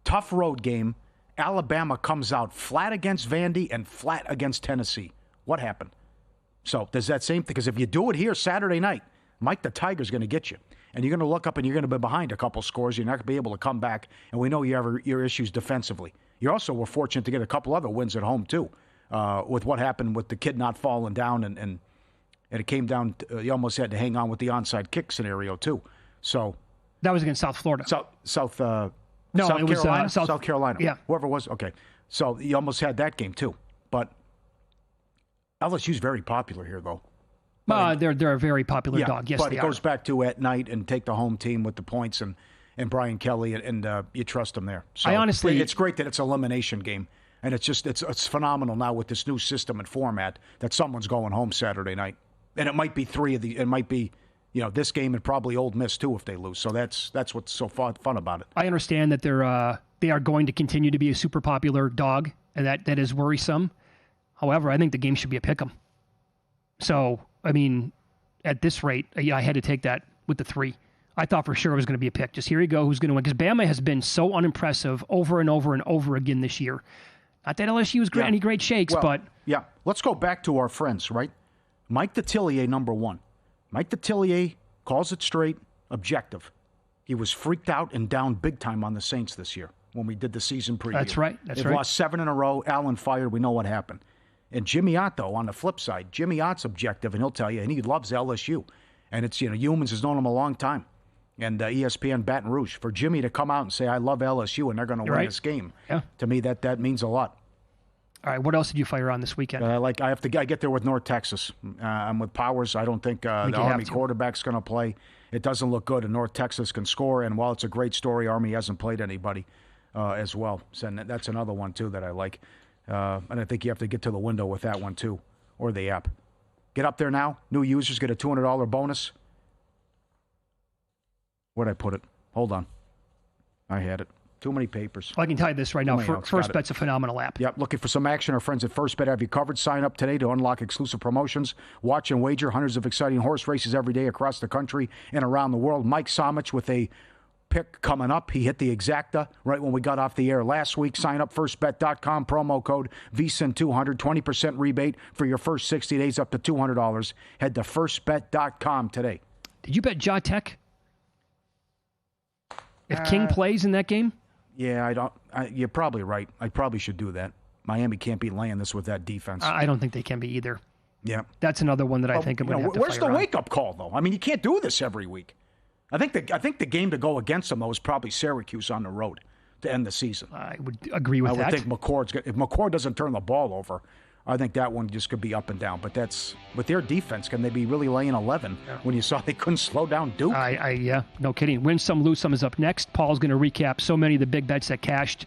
tough road game. Alabama comes out flat against Vandy and flat against Tennessee. What happened? So does that same thing? Because if you do it here Saturday night, Mike the Tiger's going to get you. And you're going to look up and you're going to be behind a couple scores. You're not going to be able to come back. And we know you have your issues defensively. You also were fortunate to get a couple other wins at home, too. With what happened with the kid not falling down, and it came down, you almost had to hang on with the onside kick scenario, too. So that was against South Florida. South Carolina? South Carolina. Yeah. Whoever it was. Okay. So you almost had that game, too. But LSU's very popular here, though. They're a very popular dog. Yes, but they it goes back to at night and take the home team with the points and Brian Kelly, and you trust them there. So it's great that it's an elimination game. And it's phenomenal now with this new system and format that someone's going home Saturday night. And it might be it might be, this game and probably Ole Miss too if they lose. So that's what's so fun about it. I understand that they are going to continue to be a super popular dog, and that is worrisome. However, I think the game should be a pick'em. So, I mean, at this rate, I had to take that with the 3. I thought for sure it was going to be a pick. Just here you go, who's going to win? Because Bama has been so unimpressive over and over and over again this year. Not that LSU was any great shakes, but... Yeah, let's go back to our friends, right? Mike Detillier, number 1. Mike Detillier calls it straight, objective. He was freaked out and down big time on the Saints this year when we did the season preview. That's right. They've lost 7 in a row. Allen fired. We know what happened. And Jimmy Ott, though, on the flip side, Jimmy Ott's objective, and he'll tell you, and he loves LSU. And it's, Humans has known him a long time. And ESPN Baton Rouge. For Jimmy to come out and say, I love LSU, and they're going to win this game, to me, that means a lot. All right, what else did you fire on this weekend? I get there with North Texas. I'm with Powers. I don't think the Army quarterback's going to play. It doesn't look good, and North Texas can score. And while it's a great story, Army hasn't played anybody as well. So that's another one, too, that I like. And I think you have to get to the window with that one, too, or the app. Get up there now. New users get a $200 bonus. Where'd I put it? Hold on. I had it. Too many papers. Well, I can tell you this right now. First Bet's a phenomenal app. Yep. Looking for some action? Our friends at First Bet have you covered. Sign up today to unlock exclusive promotions. Watch and wager hundreds of exciting horse races every day across the country and around the world. Mike Somich with a pick coming up. He hit the exacta right when we got off the air last week. Sign up firstbet.com, promo code VSiN200, 20% rebate for your first 60 days up to $200. Head to firstbet.com today. Did you bet Ja Tech? If King plays in that game? Yeah, you're probably right. I probably should do that. Miami can't be laying this with that defense. I don't think they can be either. Yeah. That's another one that I think I'm going to have to Where's the fire on. wake-up call, though? I mean, you can't do this every week. I think the game to go against them, though, is probably Syracuse on the road to end the season. I would agree with that. I would think if McCord doesn't turn the ball over, I think that one just could be up and down. But that's with their defense, can they be really laying 11 when you saw they couldn't slow down Duke? Yeah, no kidding. Win some, lose some is up next. Paul's going to recap so many of the big bets that cashed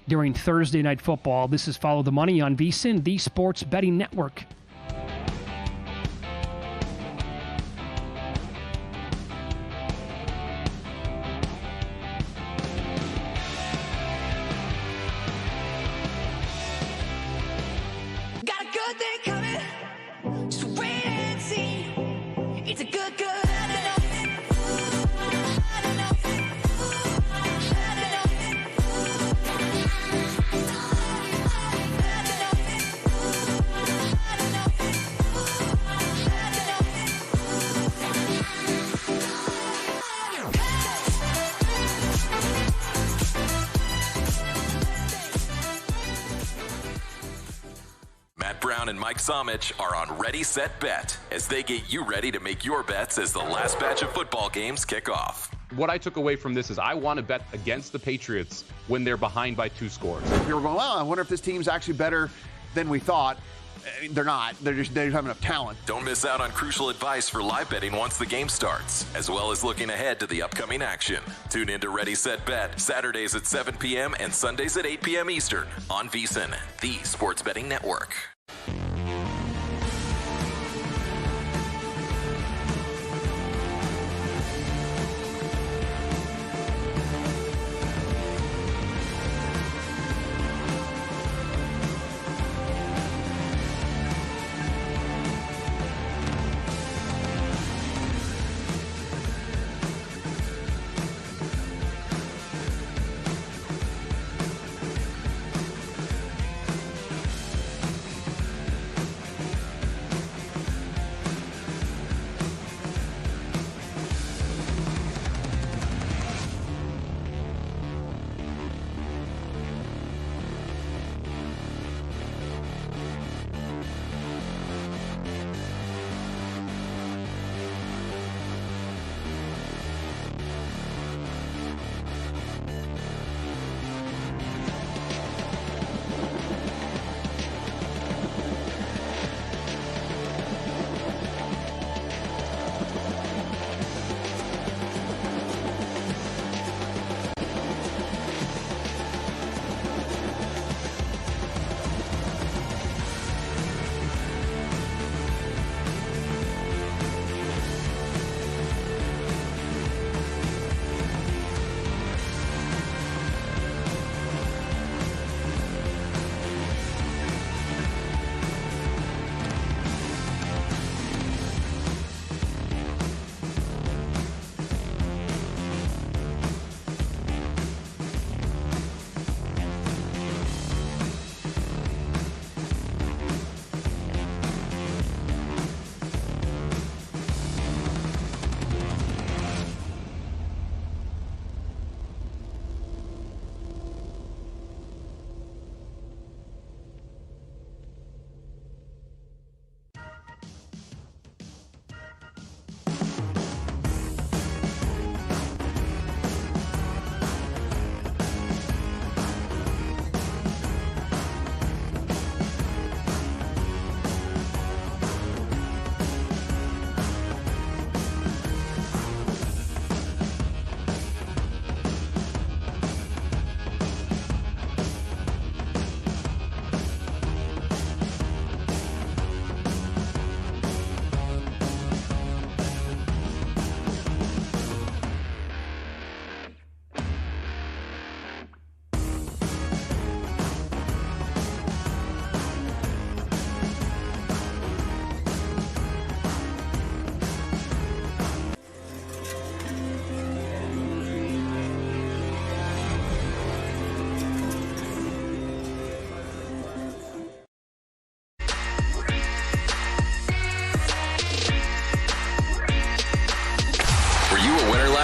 during Thursday Night Football. This is Follow the Money on VSiN, the Sports Betting Network. And Mike Somich are on Ready, Set, Bet as they get you ready to make your bets as the last batch of football games kick off. What I took away from this is I want to bet against the Patriots when they're behind by 2 scores. People were going, well, I wonder if this team's actually better than we thought. They're not. They just have enough talent. Don't miss out on crucial advice for live betting once the game starts, as well as looking ahead to the upcoming action. Tune in to Ready, Set, Bet Saturdays at 7 p.m. and Sundays at 8 p.m. Eastern on VSiN, the Sports Betting Network.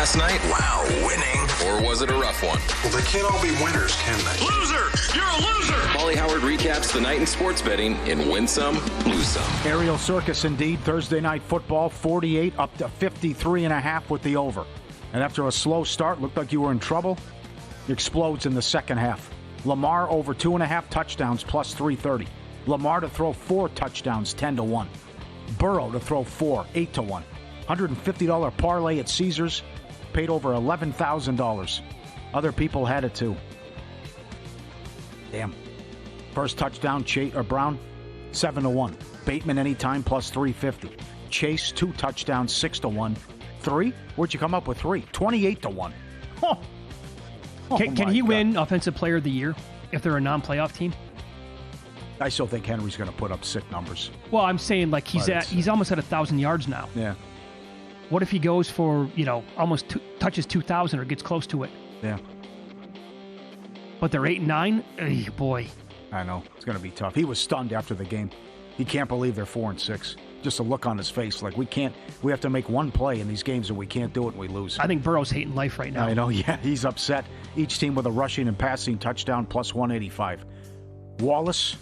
last night? Wow, winning. Or was it a rough one? Well, they can't all be winners, can they? Loser! You're a loser! Pauly Howard recaps the night in sports betting in Win Some, Lose Some. Aerial circus indeed. Thursday night football, 48 up to 53.5 with the over. And after a slow start, looked like you were in trouble. It explodes in the second half. Lamar over 2.5 touchdowns plus 330. Lamar to throw 4 touchdowns, 10-1. Burrow to throw 4, 8-1. $150 parlay at Caesars, paid over $11,000. Other people had it too. Damn. First touchdown, Brown, 7-1. Bateman anytime plus 350. Chase 2 touchdowns, 6-1. 3? Where'd you come up with 3? 28-1. Oh. Can he win Offensive Player of the Year if they're a non-playoff team? I still think Henry's going to put up sick numbers. Well, I'm saying like he's almost at 1,000 yards now. Yeah. What if he goes for almost touches 2,000 or gets close to it? Yeah. But they're 8-9. Boy. I know it's going to be tough. He was stunned after the game. He can't believe they're 4-6. Just a look on his face, like we have to make one play in these games and we can't do it and we lose. I think Burrow's hating life right now. I know, yeah, he's upset. Each team with a rushing and passing touchdown plus 185. Wallace,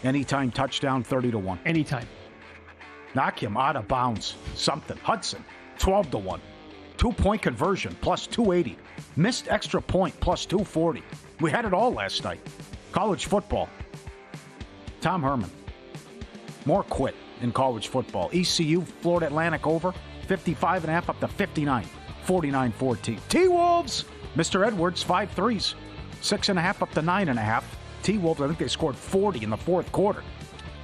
anytime touchdown, 30-1. Anytime. Knock him out of bounds. Something. Hudson, 12-1. 2-point conversion plus 280. Missed extra point plus 240. We had it all last night. College football. Tom Herman. More quit in college football. ECU, Florida Atlantic over, 55.5 up to 59, 49-14. T-Wolves, Mr. Edwards, 5 threes, 6.5 up to 9.5. T-Wolves, I think they scored 40 in the fourth quarter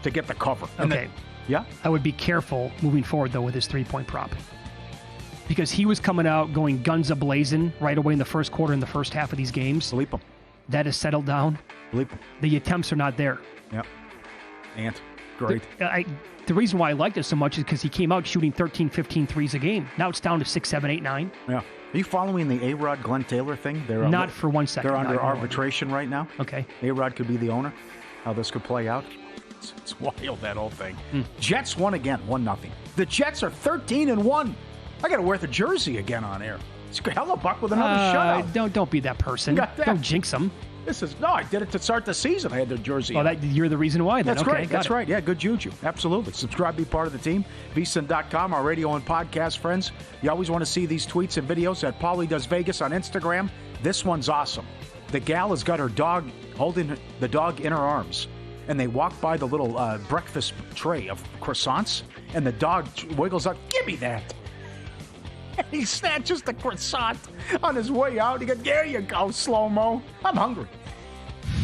to get the cover. Okay. Yeah? I would be careful moving forward, though, with his 3-point prop. Because he was coming out going guns a-blazing right away in the first quarter in the first half of these games. Bleep him. That has settled down. Bleep him. The attempts are not there. Yep. Great. The reason why I liked it so much is because he came out shooting 13, 15 threes a game. Now it's down to 6, 7, 8, 9. Yeah. Are you following the A-Rod Glenn Taylor thing? They're not for 1 second. They're under arbitration right now. Okay. A-Rod could be the owner. How this could play out. It's wild, that whole thing. Jets won again, 1-0. The Jets are 13-1. I got to wear the jersey again on air. It's Hellebuck with another shutout. Don't be that person. Don't jinx them. I did it to start the season. I had their jersey. Oh, you're the reason why then. That's great. That's right. Yeah, good juju. Absolutely. Subscribe, be part of the team. VSiN.com, our radio and podcast friends. You always want to see these tweets and videos at Pauly Does Vegas on Instagram. This one's awesome. The gal has got her dog, holding the dog in her arms, and they walk by the little breakfast tray of croissants, and the dog wiggles up, give me that. And he snatches the croissant on his way out. He goes, there you go, slow-mo. I'm hungry.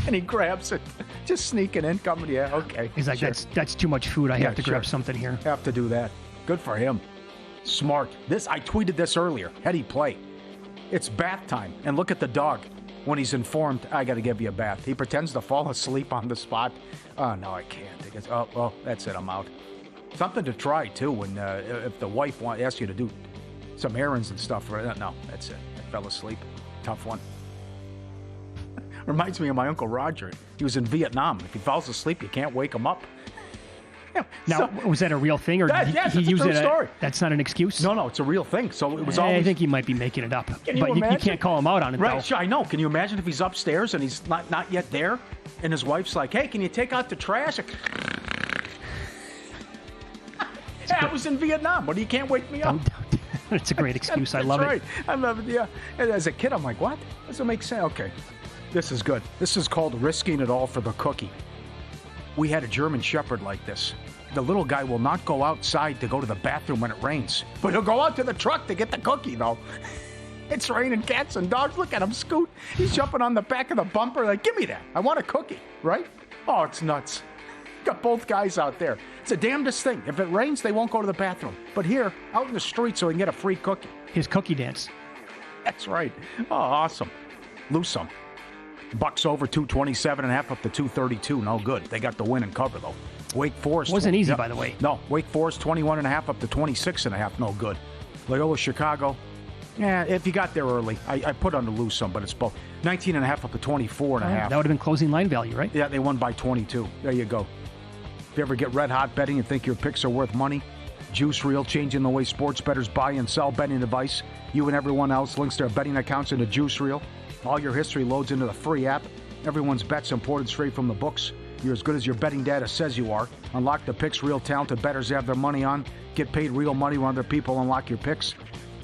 And he grabs it. Just sneaking in, coming, yeah, okay. He's like, sure. that's too much food. I have to grab something here. Have to do that. Good for him. Smart. I tweeted this earlier. Heady play. It's bath time. And look at the dog. When he's informed, I got to give you a bath. He pretends to fall asleep on the spot. Oh, no, I can't. He goes, oh, that's it. I'm out. Something to try, too, when if the wife asks you to do some errands and stuff. No, that's it. I fell asleep. Tough one. Reminds me of my Uncle Roger. He was in Vietnam. If he falls asleep, you can't wake him up. Yeah, now, was that a real thing? Or yes, he it's used a true story. That's not an excuse? No, it's a real thing. So it was always... I think he might be making it up. But you can't call him out on it, right, though. Sure, I know. Can you imagine if he's upstairs and he's not yet there? And his wife's like, hey, can you take out the trash? I was in Vietnam. But you can't wake me up. It's a great excuse. I love it. I love it, yeah. And as a kid, I'm like, what? Doesn't make sense. Okay, this is good. This is called risking it all for the cookie. We had a German Shepherd like this. The little guy will not go outside to go to the bathroom when it rains, but he'll go out to the truck to get the cookie, though. It's raining cats and dogs. Look at him scoot. He's jumping on the back of the bumper like, give me that. I want a cookie, right? Oh, it's nuts. Got both guys out there. It's the damnedest thing. If it rains, they won't go to the bathroom. But here, out in the street so he can get a free cookie. His cookie dance. That's right. Oh, awesome. Lose some. Bucks over 227.5 up to 232. No good. They got the win and cover, though. Wake Forest. Wasn't easy, by the way. No. Wake Forest 21.5 up to 26.5. No good. Loyola Chicago. Yeah, if you got there early. I put on the lose some, but it's both. 19.5 up to 24.5. That would have been closing line value, right? Yeah, they won by 22. There you go. If you ever get red hot betting and think your picks are worth money, Juice Reel, changing the way sports bettors buy and sell betting advice. You and everyone else, links to their betting accounts into Juice Reel. All your history loads into the free app. Everyone's bets imported straight from the books. You're as good as your betting data says you are. Unlock the picks real talented bettors have their money on. Get paid real money when other people unlock your picks.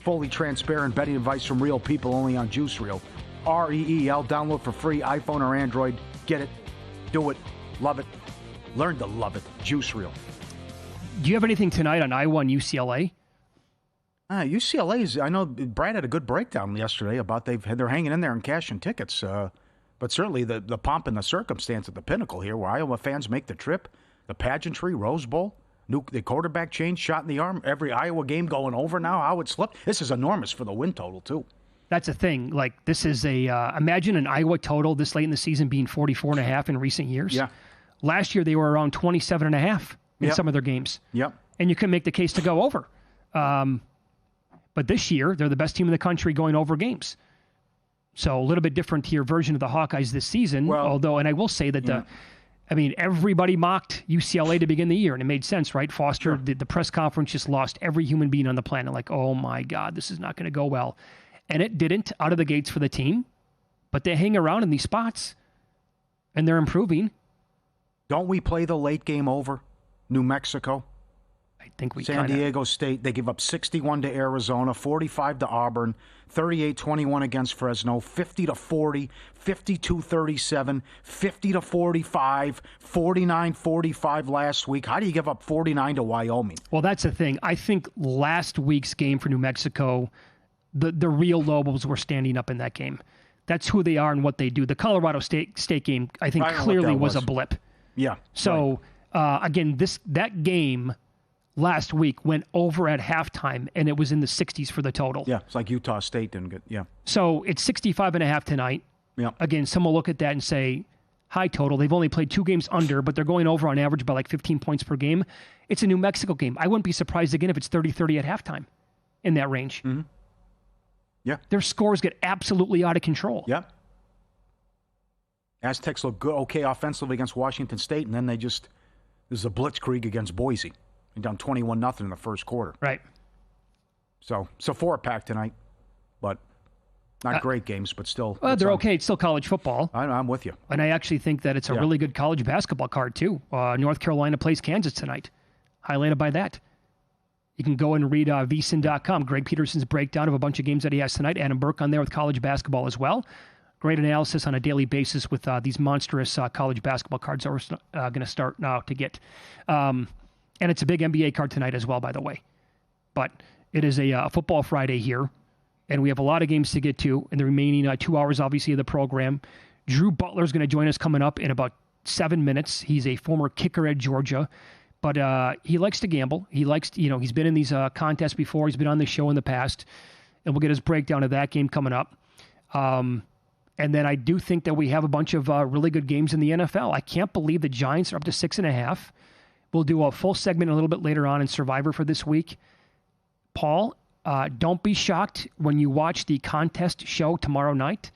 Fully transparent betting advice from real people only on Juice Reel. REEL. Download for free, iPhone or Android. Get it. Do it. Love it. Learn to love it. Juice Reel. Do you have anything tonight on Iowa and UCLA? UCLA is. I know Brad had a good breakdown yesterday about they're hanging in there and cashing tickets. But certainly the pomp and the circumstance at the pinnacle here, where Iowa fans make the trip, the pageantry, Rose Bowl, the quarterback change, shot in the arm, every Iowa game going over now, how it slipped. This is enormous for the win total too. That's the thing. Like, this is imagine an Iowa total this late in the season being 44.5 in recent years. Yeah. Last year they were around 27.5 in some of their games. Yep. And you couldn't make the case to go over. But this year they're the best team in the country going over games. So a little bit different to your version of the Hawkeyes this season. Although, and I will say that everybody mocked UCLA to begin the year, and it made sense, right? Foster, the press conference just lost every human being on the planet. Like, oh my God, this is not going to go well. And it didn't out of the gates for the team, but they hang around in these spots, and they're improving. Don't we play the late game over? New Mexico? I think we San Diego State, they give up 61 to Arizona, 45 to Auburn, 38-21 against Fresno, 50-40, 52-37, 50-45, 49-45 last week. How do you give up 49 to Wyoming? Well, that's the thing. I think last week's game for New Mexico, the real Lobos were standing up in that game. That's who they are and what they do. The Colorado State game, I think, clearly was a blip. Yeah. So, again, that game last week went over at halftime, and it was in the 60s for the total. Yeah, it's like Utah State didn't get, So it's 65.5 tonight. Yeah. Again, some will look at that and say, high total. They've only played 2 games under, but they're going over on average by like 15 points per game. It's a New Mexico game. I wouldn't be surprised again if it's 30-30 at halftime in that range. Mm-hmm. Yeah. Their scores get absolutely out of control. Yeah. Aztecs look good, okay offensively against Washington State, and then this is a blitzkrieg against Boise. They're down 21-0 in the first quarter. Right. So 4-pack tonight, but not great games, but still. They're okay. It's still college football. I'm with you. And I actually think that it's a really good college basketball card, too. North Carolina plays Kansas tonight. Highlighted by that. You can go and read VSiN.com. Greg Peterson's breakdown of a bunch of games that he has tonight. Adam Burke on there with college basketball as well. Great analysis on a daily basis with these monstrous college basketball cards that we're going to start now to get. And it's a big NBA card tonight as well, by the way. But it is a football Friday here, and we have a lot of games to get to in the remaining 2 hours, obviously, of the program. Drew Butler is going to join us coming up in about 7 minutes. He's a former kicker at Georgia, but he likes to gamble. He likes to, he's been in these contests before. He's been on the show in the past, and we'll get his breakdown of that game coming up. And then I do think that we have a bunch of really good games in the NFL. I can't believe the Giants are up to 6.5. We'll do a full segment a little bit later on in Survivor for this week. Paul, don't be shocked when you watch the contest show tomorrow night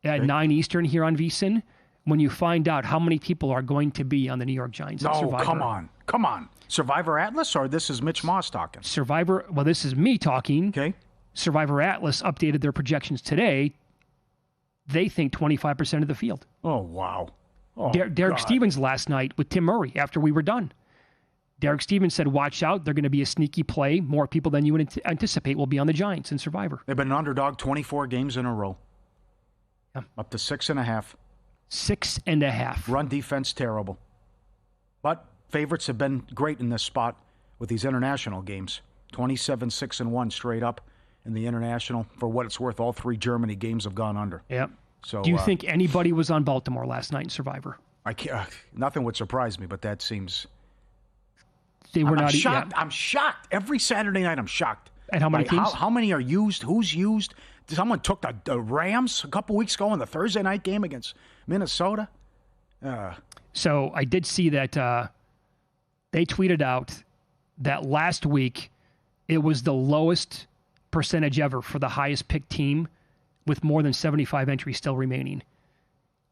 at 9 Eastern here on VSiN when you find out how many people are going to be on the New York Giants. No, come on. Survivor Atlas, or this is Mitch Moss talking? Survivor, well, this is me talking. Okay. Survivor Atlas updated their projections today. They think 25% of the field. Oh, wow. Oh, Derek Stevens last night with Tim Murray after we were done. Derek Stevens said, watch out. They're going to be a sneaky play. More people than you would anticipate will be on the Giants in Survivor. They've been an underdog 24 games in a row. Yeah. Up to 6.5. 6.5. Run defense, terrible. But favorites have been great in this spot with these international games. 27-6-1 straight up in the international. For what it's worth, all 3 Germany games have gone under. Yep. So, do you think anybody was on Baltimore last night in Survivor? I can't. Nothing would surprise me, but that seems... They were I'm shocked. I'm shocked. Every Saturday night, I'm shocked. At how many teams? How many are used? Who's used? Someone took the Rams a couple weeks ago in the Thursday night game against Minnesota. So I did see that they tweeted out that last week it was the lowest percentage ever for the highest picked team with more than 75 entries still remaining.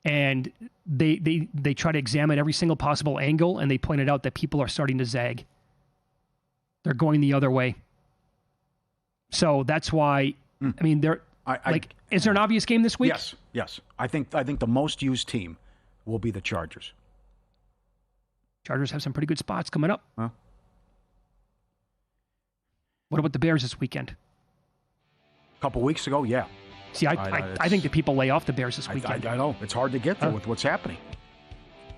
And they try to examine every single possible angle, and they pointed out that people are starting to zag. They're going the other way. So that's why, I mean, is there an obvious game this week? Yes. I think the most used team will be the Chargers. Chargers have some pretty good spots coming up. Huh? What about the Bears this weekend? A couple weeks ago, yeah. See, I think the people lay off the Bears this weekend. I know. It's hard to get there with what's happening.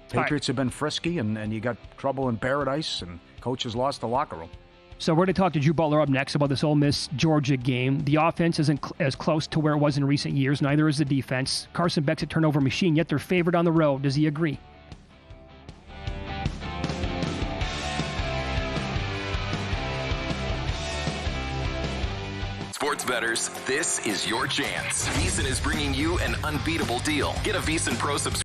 Patriots have been frisky, and you got trouble in paradise, and coaches lost the locker room. So we're going to talk to Drew Butler up next about this Ole Miss-Georgia game. The offense isn't as close to where it was in recent years. Neither is the defense. Carson Beck's a turnover machine, yet they're favored on the road. Does he agree? Sports bettors, this is your chance. VSiN is bringing you an unbeatable deal. Get a VSiN Pro subscription